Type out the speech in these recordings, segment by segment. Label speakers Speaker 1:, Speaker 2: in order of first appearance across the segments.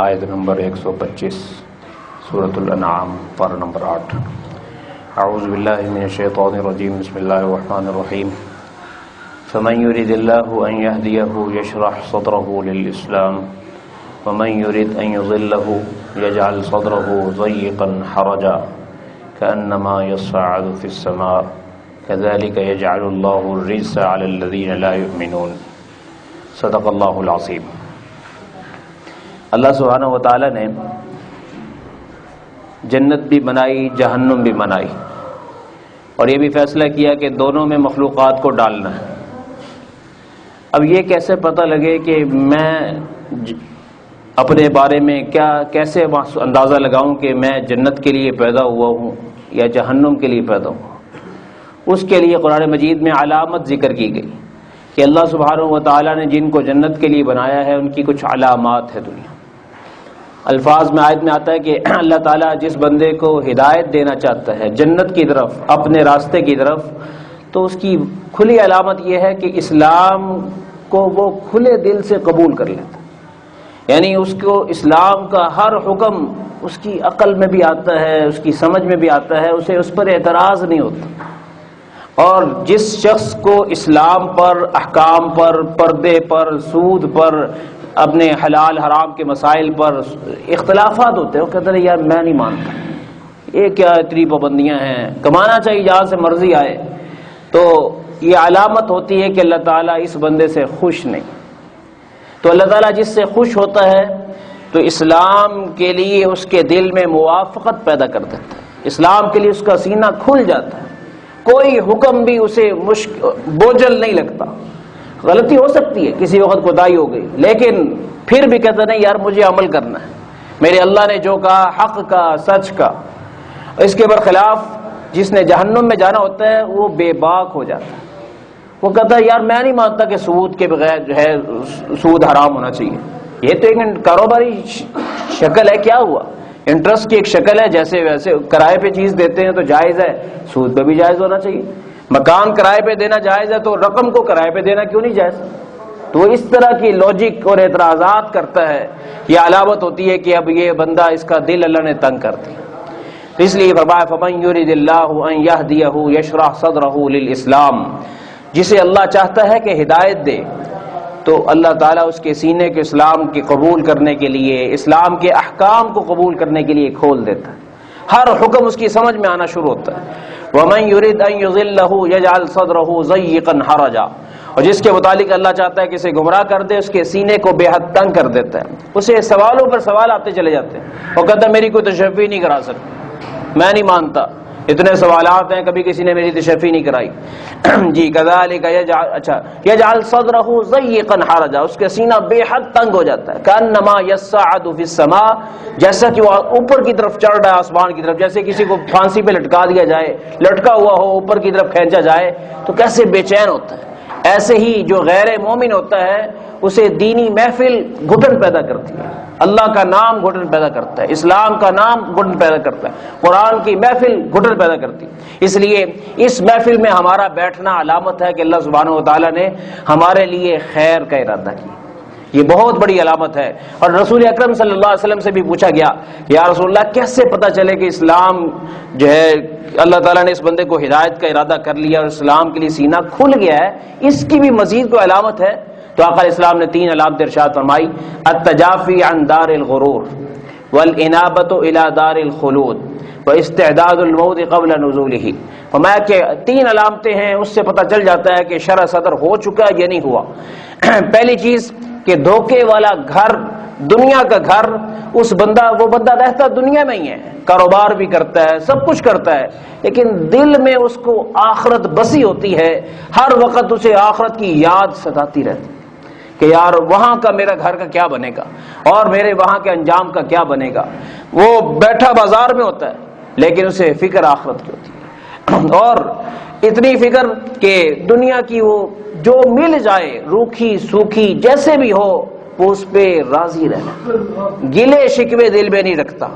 Speaker 1: آیت نمبر 125 سورۃ الانعام پارہ نمبر 8۔ اعوذ باللہ من الشیطان الرجیم، بسم اللہ الرحمن الرحیم۔ فمن يرد الله ان يهديه يشرح صدره للإسلام ومن يرد ان يضله يجعل صدره ضيقا حرجا كأنما يصعد في السماء كذلك يجعل الله الرجس على الذين لا يؤمنون۔ صدق اللہ العظیم۔ اللہ سبحانہ و تعالی نے جنت بھی بنائی، جہنم بھی بنائی، اور یہ بھی فیصلہ کیا کہ دونوں میں مخلوقات کو ڈالنا ہے۔ اب یہ کیسے پتہ لگے کہ میں اپنے بارے میں کیسے اندازہ لگاؤں کہ میں جنت کے لیے پیدا ہوا ہوں یا جہنم کے لیے پیدا ہوں؟ اس کے لیے قرآن مجید میں علامت ذکر کی گئی کہ اللہ سبحانہ و تعالیٰ نے جن کو جنت کے لیے بنایا ہے ان کی کچھ علامات ہے دنیا۔ الفاظ میں آیت میں آتا ہے کہ اللہ تعالیٰ جس بندے کو ہدایت دینا چاہتا ہے جنت کی طرف، اپنے راستے کی طرف، تو اس کی کھلی علامت یہ ہے کہ اسلام کو وہ کھلے دل سے قبول کر لیتا ہے، یعنی اس کو اسلام کا ہر حکم اس کی عقل میں بھی آتا ہے، اس کی سمجھ میں بھی آتا ہے، اسے اس پر اعتراض نہیں ہوتا۔ اور جس شخص کو اسلام پر، احکام پر، پردے پر، سود پر، اپنے حلال حرام کے مسائل پر اختلافات ہوتے ہیں، وہ کہتے ہیں یار میں نہیں مانتا، یہ کیا اتنی پابندیاں ہیں، کمانا چاہیے جہاں سے مرضی آئے، تو یہ علامت ہوتی ہے کہ اللہ تعالیٰ اس بندے سے خوش نہیں۔ تو اللہ تعالیٰ جس سے خوش ہوتا ہے تو اسلام کے لیے اس کے دل میں موافقت پیدا کر دیتا ہے، اسلام کے لیے اس کا سینہ کھل جاتا ہے، کوئی حکم بھی اسے بوجھل نہیں لگتا۔ غلطی ہو سکتی ہے، کسی وقت کوتاہی ہو گئی، لیکن پھر بھی کہتا نہیں یار مجھے عمل کرنا ہے، میرے اللہ نے جو کہا حق کا، سچ کا۔ اس کے برخلاف جس نے جہنم میں جانا ہوتا ہے وہ بے باک ہو جاتا ہے، وہ کہتا ہے یار میں نہیں مانتا کہ سود کے بغیر جو ہے سود حرام ہونا چاہیے، یہ تو ایک کاروباری شکل ہے، کیا ہوا، انٹرسٹ کی ایک شکل ہے، جیسے ویسے کرائے پہ چیز دیتے ہیں تو جائز ہے، سود پہ بھی جائز ہونا چاہیے، مکان کرائے پہ دینا جائز ہے تو رقم کو کرائے پہ دینا کیوں نہیں جائز؟ تو اس طرح کی لاجک اور اعتراضات کرتا ہے، یہ علامت ہوتی ہے کہ اب یہ بندہ، اس کا دل اللہ نے تنگ کر دیا۔ اس لیے فرمایا فمن یرید اللہ ان یہدیہ یشرح صدرہ للاسلام، جسے اللہ چاہتا ہے کہ ہدایت دے تو اللہ تعالیٰ اس کے سینے کو اسلام کے قبول کرنے کے لیے، اسلام کے احکام کو قبول کرنے کے لیے کھول دیتا ہے، ہر حکم اس کی سمجھ میں آنا شروع ہوتا ہے۔ وَمَن يُرِدْ أَن يُضِلَّهُ يَجْعَلْ صَدْرَهُ ضَيِّقًا حَرَجًا، اور جس کے متعلق اللہ چاہتا ہے کہ اسے گمراہ کر دے، اس کے سینے کو بے حد تنگ کر دیتا ہے، اسے سوالوں پر سوال آتے چلے جاتے ہیں، وہ کہتا ہے میری کوئی تشفی نہیں کرا سکتا، میں نہیں مانتا، اتنے سوالات ہیں، کبھی کسی نے میری تشفی نہیں کرائی۔ جی کذالک یجعل صدرہ ضیقا حرجا، اس کا سینہ بے حد تنگ ہو جاتا ہے، کانما یصعد فی السماء، جیسا کہ وہ اوپر کی طرف چڑھ رہا ہے، آسمان کی طرف، جیسے کسی کو پھانسی پہ لٹکا دیا جائے، لٹکا ہوا ہو، اوپر کی طرف کھینچا جائے تو کیسے بے چین ہوتا ہے۔ ایسے ہی جو غیر مومن ہوتا ہے اسے دینی محفل گھٹن پیدا کرتی ہے، اللہ کا نام گھٹن پیدا کرتا ہے، اسلام کا نام گھٹن پیدا کرتا ہے، قرآن کی محفل گھٹن پیدا کرتی ہے۔ اس لیے اس محفل میں ہمارا بیٹھنا علامت ہے کہ اللہ سبحانہ و تعالیٰ نے ہمارے لیے خیر کا ارادہ کیا، یہ بہت بڑی علامت ہے۔ اور رسول اکرم صلی اللہ علیہ وسلم سے بھی پوچھا گیا یا رسول اللہ کیسے پتہ چلے کہ اسلام جو ہے اللہ تعالیٰ نے اس بندے کو ہدایت کا ارادہ کر لیا اور اسلام کے لیے سینہ کھل گیا ہے، اس کی بھی مزید کوئی علامت ہے؟ تو آقا علیہ السلام نے 3 علامت ارشاد فرمائی، التجافی عن دار الغرور والانابۃ الی دار الخلود واستعداد الموت قبل نزولہ۔ فرمایا کہ 3 علامتیں ہیں، اس سے پتہ چل جاتا ہے کہ شرح صدر ہو چکا ہے یا نہیں ہوا۔ پہلی چیز کہ دھوکے والا گھر، دنیا کا گھر، وہ بندہ رہتا دنیا میں ہی ہے، کاروبار بھی کرتا ہے، سب کچھ کرتا ہے، لیکن دل میں اس کو آخرت بسی ہوتی ہے، ہر وقت اسے آخرت کی یاد ستاتی رہتی کہ یار وہاں کا میرا گھر کا کیا بنے گا اور میرے وہاں کے انجام کا کیا بنے گا۔ وہ بیٹھا بازار میں ہوتا ہے لیکن اسے فکر آخرت کی ہوتی ہے، اور اتنی فکر کہ دنیا کی وہ جو مل جائے، روکھی سوکھی جیسے بھی ہو، وہ اس پہ راضی رہنا، گلے شکوے دل میں نہیں رکھتا۔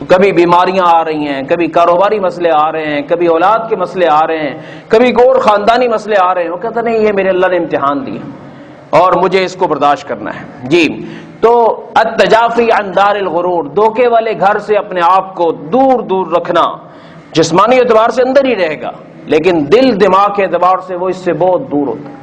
Speaker 1: کبھی بیماریاں آ رہی ہیں، کبھی کاروباری مسئلے آ رہے ہیں، کبھی اولاد کے مسئلے آ رہے ہیں، کبھی اور خاندانی مسئلے آ رہے ہیں، وہ کہتا نہیں یہ میرے اللہ نے امتحان دیا اور مجھے اس کو برداشت کرنا ہے۔ جی تو التجافی عن دار الغرور، دھوکے والے گھر سے اپنے آپ کو دور دور رکھنا، جسمانی اعتبار سے اندر ہی رہے گا لیکن دل دماغ کے اعتبار سے وہ اس سے بہت دور ہوتا ہے۔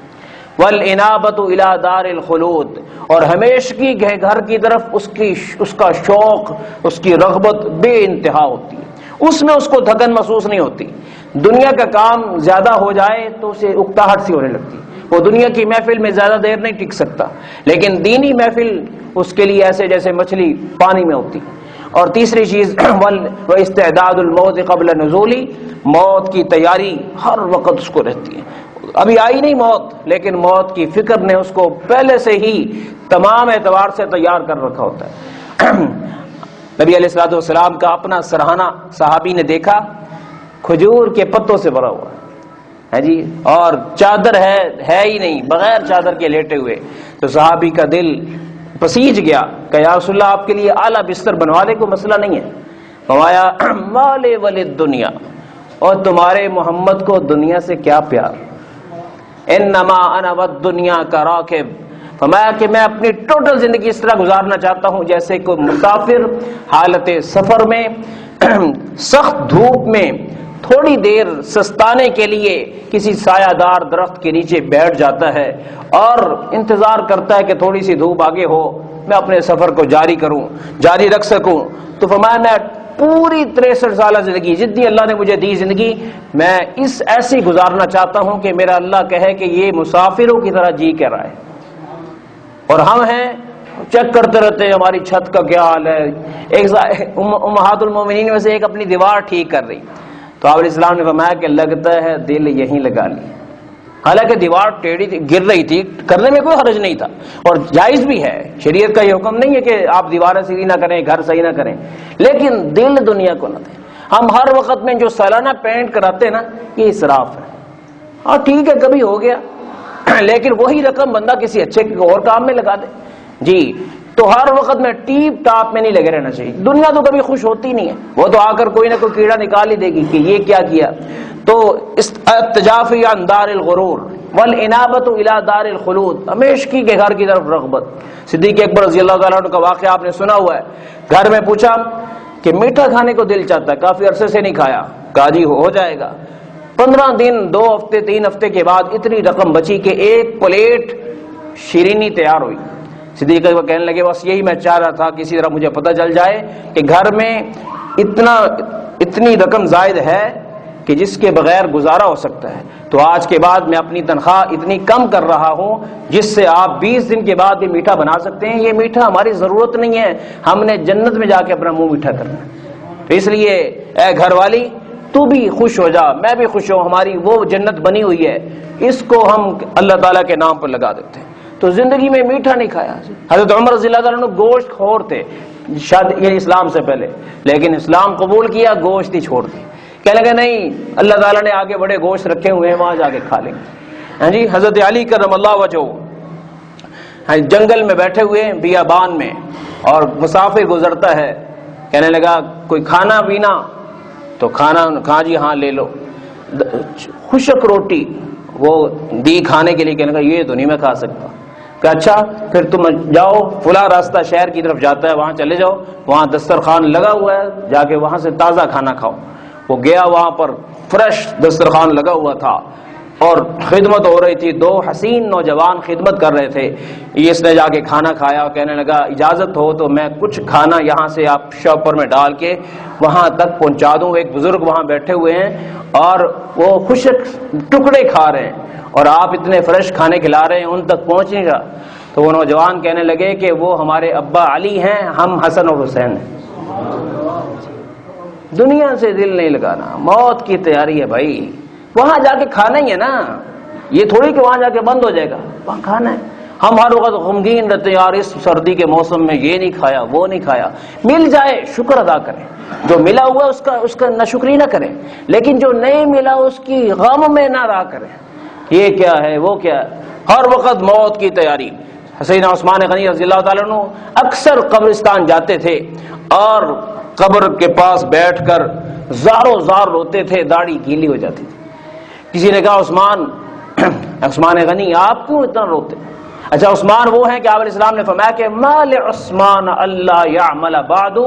Speaker 1: والانابۃ الی دار الخلود، اور ہمیشگی گھر کی طرف اس کا شوق، اس کی رغبت بے انتہا ہوتی ہے، اس میں اس کو تھکن محسوس نہیں ہوتی۔ دنیا کا کام زیادہ ہو جائے تو اسے اکتاہٹ سی ہونے لگتی، وہ دنیا کی محفل میں زیادہ دیر نہیں ٹک سکتا، لیکن دینی محفل اس کے لیے ایسے جیسے مچھلی پانی میں ہوتی۔ اور تیسری چیز واستعداد الموت قبل نزولی، موت کی تیاری ہر وقت اس کو رہتی ہے، ابھی آئی نہیں موت لیکن موت کی فکر نے اس کو پہلے سے ہی تمام اعتبار سے تیار کر رکھا ہوتا ہے۔ نبی علیہ الصلوۃ والسلام کا اپنا سرہانہ صحابی نے دیکھا، کھجور کے پتوں سے بھرا ہوا ہے جی، اور چادر ہے ہی نہیں، بغیر چادر کے لیٹے ہوئے، تو صحابی کا دل پسیج گیا کہ یا رسول اللہ آپ کے لیے اعلیٰ بستر بنوا دے، کوئی مسئلہ نہیں ہے۔ فرمایا مالے وللدنیا، اور تمہارے محمد کو دنیا سے کیا پیار، انما انا والدنیا کا راکب، فرمایا کہ میں اپنی ٹوٹل زندگی اس طرح گزارنا چاہتا ہوں جیسے کوئی مسافر حالت سفر میں سخت دھوپ میں تھوڑی دیر سستانے کے لیے کسی سایہ دار درخت کے نیچے بیٹھ جاتا ہے اور انتظار کرتا ہے کہ تھوڑی سی دھوپ آگے ہو، میں اپنے سفر کو جاری رکھ سکوں۔ تو فرمایا میں پوری 63 سالہ زندگی جتنی اللہ نے مجھے دی زندگی، میں اس ایسی گزارنا چاہتا ہوں کہ میرا اللہ کہے کہ یہ مسافروں کی طرح جی کہہ رہا ہے، اور ہم ہیں چیک کرتے رہتے ہیں ہماری چھت کا کیا حال ہے۔ ایک امہات المومنین میں سے ایک اپنی دیوار ٹھیک کر رہی، تو آپ علیہ السلام نے فرمایا کہ لگتا ہے دل یہیں لگا لی، حالانکہ دیوار ٹیڑھی تھی، گر رہی تھی، کرنے میں کوئی حرج نہیں تھا اور جائز بھی ہے، شریعت کا یہ حکم نہیں ہے کہ آپ دیواریں سیدھی نہ کریں، گھر صحیح نہ کریں، لیکن دل دنیا کو نہ دیں۔ ہم ہر وقت میں جو سالانہ پینٹ کراتے ہیں نا، یہ اسراف ہے۔ ہاں ٹھیک ہے کبھی ہو گیا، لیکن وہی رقم بندہ کسی اچھے اور کام میں لگا دے جی، تو ہر وقت میں ٹیپ ٹاپ میں نہیں لگے رہنا چاہیے۔ دنیا تو کبھی خوش ہوتی نہیں ہے، وہ تو آ کر کوئی نہ کوئی کیڑا نکال ہی دے گی کہ یہ کیا کیا۔ تو التجافی عن دار الغرور والانابۃ الی دار الخلود، ہمیشگی کے گھر کی طرف رغبت۔ صدیق اکبر رضی اللہ تعالیٰ عنہ کا واقعہ آپ نے سنا ہوا ہے، گھر میں پوچھا کہ میٹھا کھانے کو دل چاہتا ہے، کافی عرصے سے نہیں کھایا، کہا جی ہو جائے گا۔ 15 دن 2 ہفتے 3 ہفتے کے بعد اتنی رقم بچی کہ 1 پلیٹ شیرینی تیار ہوئی۔ صدیق اکبر کہنے لگے بس یہی میں چاہ رہا تھا کسی طرح مجھے پتہ چل جائے کہ گھر میں اتنی رقم زائد ہے کہ جس کے بغیر گزارا ہو سکتا ہے، تو آج کے بعد میں اپنی تنخواہ اتنی کم کر رہا ہوں جس سے آپ 20 دن کے بعد بھی میٹھا بنا سکتے ہیں۔ یہ میٹھا ہماری ضرورت نہیں ہے، ہم نے جنت میں جا کے اپنا منہ میٹھا کرنا ہے۔ تو اس لیے اے گھر والی تو بھی خوش ہو جا، میں بھی خوش ہوں، ہماری وہ جنت بنی ہوئی ہے، اس کو ہم اللہ تعالیٰ کے نام پر لگا دیتے ہیں۔ تو زندگی میں میٹھا نہیں کھایا۔ حضرت عمر رضی اللہ عنہ گوشت خور تھے شاید یہ اسلام سے پہلے، لیکن اسلام قبول کیا گوشت ہی چھوڑ دی، کہنے لگے نہیں اللہ تعالیٰ نے آگے بڑے گوشت رکھے ہوئے ہیں وہاں جا کے کھا لیں گے۔ ہاں جی، حضرت علی کرم اللہ وجہہ جنگل میں بیٹھے ہوئے ہیں بیابان میں، اور مسافر گزرتا ہے، کہنے لگا کوئی کھانا پینا، تو کھا جی ہاں لے لو، خشک روٹی وہ دی کھانے کے لیے، کہنے لگا یہ تو نہیں میں کھا سکتا۔ کہ اچھا پھر تم جاؤ، فلاں راستہ شہر کی طرف جاتا ہے وہاں چلے جاؤ، وہاں دسترخوان لگا ہوا ہے، جا کے وہاں سے تازہ کھانا کھاؤ۔ وہ گیا، وہاں پر فریش دسترخوان لگا ہوا تھا اور خدمت ہو رہی تھی، 2 حسین نوجوان خدمت کر رہے تھے۔ اس نے جا کے کھانا کھایا اور کہنے لگا اجازت ہو تو میں کچھ کھانا یہاں سے آپ شاپر میں ڈال کے وہاں تک پہنچا دوں۔ ایک بزرگ وہاں بیٹھے ہوئے ہیں اور وہ خشک ٹکڑے کھا رہے ہیں اور آپ اتنے فریش کھانے کھلا رہے ہیں، ان تک پہنچ نہیں رہا۔ تو وہ نوجوان کہنے لگے کہ وہ ہمارے ابا علی ہیں، ہم حسن اور حسین ہیں۔ دنیا سے دل نہیں لگانا، موت کی تیاری ہے بھائی، وہاں جا کے کھانا ہی ہے نا، یہ تھوڑی کہ وہاں جا کے بند ہو جائے گا، وہاں کھانا ہے۔ ہم ہر وقت غمگین رہتے ہیں یار اس سردی کے موسم میں یہ نہیں کھایا وہ نہیں کھایا۔ مل جائے شکر ادا کریں، جو ملا ہوا اس کا ناشکری نہ کریں، لیکن جو نہیں ملا اس کی غم میں نہ رہا کریں، یہ کیا ہے وہ کیا ہے، ہر وقت موت کی تیاری۔ حسین عثمان غنی رضی اللہ تعالیٰ عنہ اکثر قبرستان جاتے تھے اور قبر کے پاس بیٹھ کر زاروں زار روتے تھے، داڑھی گیلی ہو جاتی تھی۔ کسی نے کہا عثمان غنی آپ کیوں اتنا روتے؟ اچھا عثمان وہ ہیں کہ آپ علیہ السلام نے فرمایا کہ مال عثمان اللہ یعمل بعد،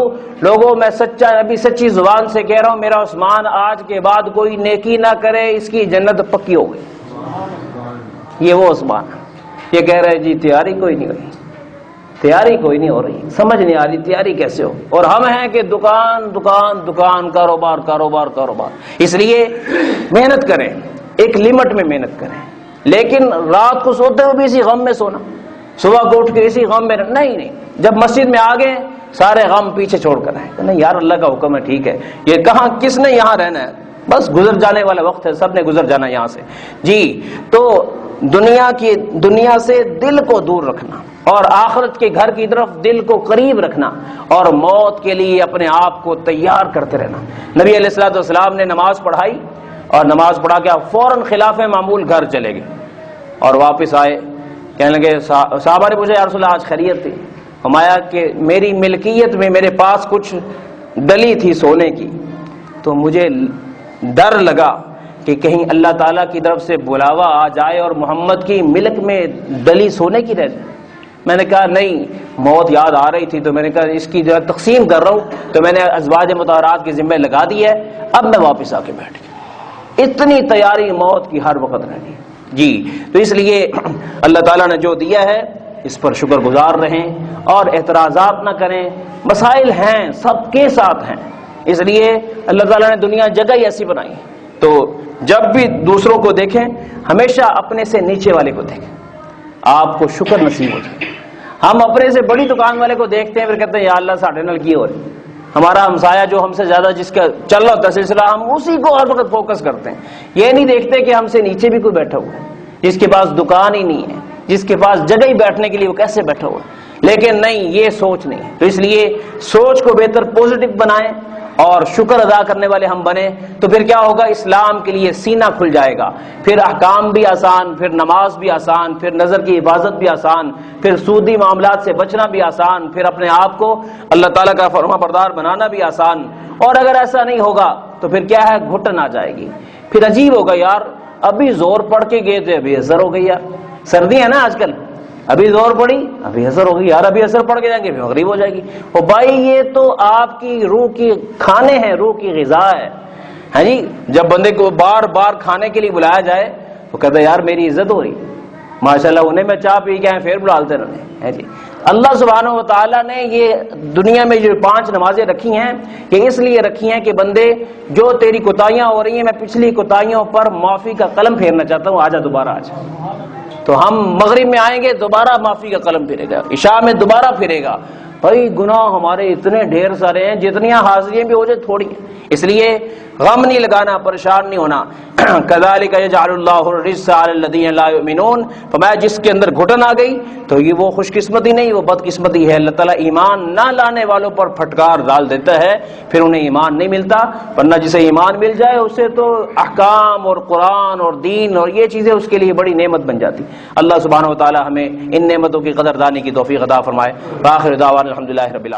Speaker 1: لوگوں میں سچا نبی سچی زبان سے کہہ رہا ہوں، میرا عثمان آج کے بعد کوئی نیکی نہ کرے اس کی جنت پکی ہو گئی۔ یہ وہ عثمان یہ کہہ رہے جی تیاری کوئی نہیں ہوئی، تیاری کوئی نہیں ہو رہی، سمجھ نہیں آ رہی تیاری کیسے ہو، اور ہم ہیں کہ دکان دکان دکان، کاروبار کاروبار کاروبار۔ اس لیے محنت کریں، ایک لمٹ میں محنت کریں، لیکن رات کو سوتے ہوئے بھی اسی غم میں سونا، صبح کو اٹھ کے اسی غم میں نہیں، جب مسجد میں آ گئے سارے غم پیچھے چھوڑ کر آئے، نہیں یار اللہ کا حکم ہے ٹھیک ہے، یہ کہاں کس نے یہاں رہنا ہے، بس گزر جانے والا وقت ہے، سب نے گزر جانا یہاں سے جی۔ تو دنیا سے دل کو دور رکھنا اور آخرت کے گھر کی طرف دل کو قریب رکھنا، اور موت کے لیے اپنے آپ کو تیار کرتے رہنا۔ نبی علیہ الصلوۃ والسلام نے نماز پڑھائی اور نماز پڑھا کے فوراً خلاف معمول گھر چلے گئے اور واپس آئے، کہنے لگے صحابہ نے پوچھا یا رسول اللہ آج خیریت تھی؟ فرمایا کہ میری ملکیت میں میرے پاس کچھ ڈلی تھی سونے کی، تو مجھے ڈر لگا کہ کہیں اللہ تعالیٰ کی طرف سے بلاوا آ جائے اور محمد کی ملک میں ڈلی سونے کی رہ جائے۔ میں نے کہا نہیں، موت یاد آ رہی تھی تو میں نے کہا اس کی جو تقسیم کر رہا ہوں، تو میں نے ازواج مطہرات کے ذمہ لگا دی ہے، اب میں واپس آ کے بیٹھ گیا۔ اتنی تیاری موت کی ہر وقت رہنی جی۔ تو اس لیے اللہ تعالیٰ نے جو دیا ہے اس پر شکر گزار رہیں اور اعتراضات نہ کریں، مسائل ہیں سب کے ساتھ ہیں، اس لیے اللہ تعالیٰ نے دنیا جگہ ہی ایسی بنائی، تو جب بھی دوسروں کو دیکھیں ہمیشہ اپنے سے نیچے والے کو دیکھیں، آپ کو شکر نصیب ہو جائے۔ ہم اپنے سے بڑی دکان والے کو دیکھتے ہیں پھر کہتے ہیں یا اللہ ساڈے نال کی ہو رہی، ہمارا ہمسایہ جو ہم سے زیادہ جس کا چل رہا ہوتا ہے سلسلہ، ہم اسی کو ہر وقت فوکس کرتے ہیں، یہ نہیں دیکھتے کہ ہم سے نیچے بھی کوئی بیٹھا ہوا ہے، جس کے پاس دکان ہی نہیں ہے، جس کے پاس جگہ ہی بیٹھنے کے لیے وہ کیسے بیٹھا ہوا ہے، لیکن نہیں، یہ سوچ نہیں۔ تو اس لیے سوچ کو بہتر پوزیٹو بنائیں اور شکر ادا کرنے والے ہم بنیں، تو پھر کیا ہوگا، اسلام کے لیے سینہ کھل جائے گا، پھر احکام بھی آسان، پھر نماز بھی آسان، پھر نظر کی حفاظت بھی آسان، پھر سودی معاملات سے بچنا بھی آسان، پھر اپنے آپ کو اللہ تعالیٰ کا فرما بردار بنانا بھی آسان۔ اور اگر ایسا نہیں ہوگا تو پھر کیا ہے، گھٹن آ جائے گی، پھر عجیب ہوگا یار ابھی زور پڑ کے گئے تھے ابھی اثر ہو گئی، یار سردی ہے نا آج کل، ابھی زور پڑی ابھی اثر ہوگی، یار ابھی اثر پڑ کے جائیں گے پھر مغرب ہو جائے گی۔ او بھائی یہ تو آپ کی روح کی کھانے ہیں، روح کی غذا ہے، ہاں جی۔ جب بندے کو بار بار کھانے کے لیے بلایا جائے تو کہتا ہے یار میری عزت ہو رہی، ماشاءاللہ انہیں میں چاہ پی کے آئے پھر بلا لیتے انہوں نے جی۔ اللہ سبحانہ و تعالیٰ نے یہ دنیا میں جو 5 نمازیں رکھی ہیں یہ اس لیے رکھی ہیں کہ بندے جو تیری کوتاہیاں ہو رہی ہیں، میں پچھلی کوتاہیوں پر معافی کا قلم پھیرنا چاہتا ہوں، آجا دوبارہ آجا۔ تو ہم مغرب میں آئیں گے دوبارہ معافی کا قلم پھرے گا، عشاء میں دوبارہ پھرے گا۔ بھائی گناہ ہمارے اتنے ڈھیر سارے ہیں، جتنی حاضریاں بھی ہو جائے تھوڑی ہیں، اس لیے غم نہیں لگانا، پریشان نہیں ہونا۔ کذالک یجعل اللہ الرجس علی الذین لا یؤمنون، فرمایا جس کے اندر گھٹن آ گئی تو یہ وہ خوش قسمتی نہیں، وہ بد قسمتی ہے۔ اللہ تعالیٰ ایمان نہ لانے والوں پر پھٹکار ڈال دیتا ہے، پھر انہیں ایمان نہیں ملتا، ورنہ جسے ایمان مل جائے اسے تو احکام اور قرآن اور دین اور یہ چیزیں اس کے لیے بڑی نعمت بن جاتی۔ اللہ سبحانہ و تعالیٰ ہمیں ان نعمتوں کی قدردانی کی توفیق عطا فرمائے۔ وآخر دعوانا الحمدللہ رب العالمین۔